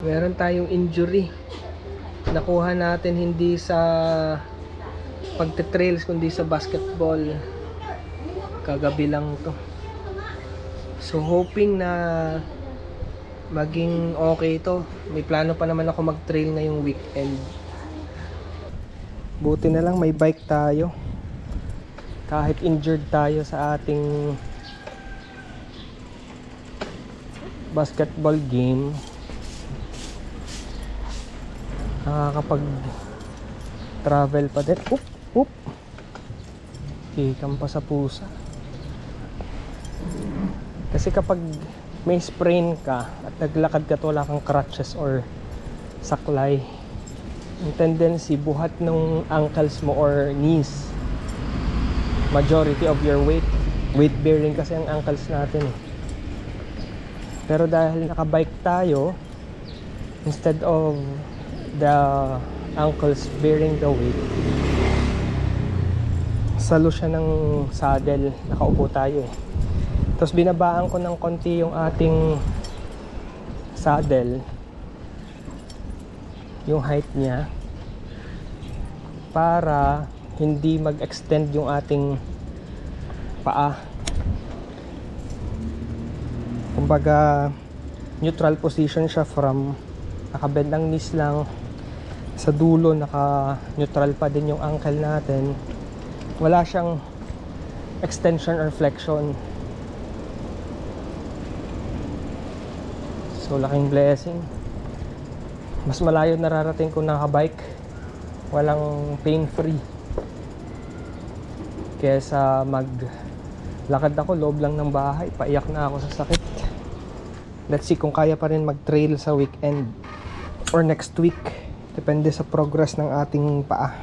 Meron tayong injury. Nakuha natin hindi sa pagte-trails kundi sa basketball. Kagabi lang to. So hoping na maging okay to. May plano pa naman ako mag-trail ngayong weekend. Buti na lang may bike tayo. Kahit injured tayo sa ating basketball game, nakakapag travel pa din. Kikam pa sa pusa. Kasi kapag may sprain ka at naglakad ka at wala kang crutches or saklay, ang tendency buhat ng ankles mo or knees, majority of your weight bearing kasi ang ankles natin eh. Pero dahil nakabike tayo, instead of the ankles bearing the weight, salo siya ng saddle, nakaupo tayo eh. Tapos binabaan ko ng konti yung ating saddle, yung height niya, para hindi mag-extend yung ating paa. Kumbaga neutral position siya, from nakabend ang knees lang, sa dulo naka neutral pa din yung ankle natin. Wala siyang extension or flexion. So laking blessing. Mas malayo nararating kung nakabike, walang pain free, kesa maglakad ako loob lang ng bahay, paiyak na ako sa sakit. Let's see kung kaya pa rin mag-trail sa weekend or next week, depende sa progress ng ating paa.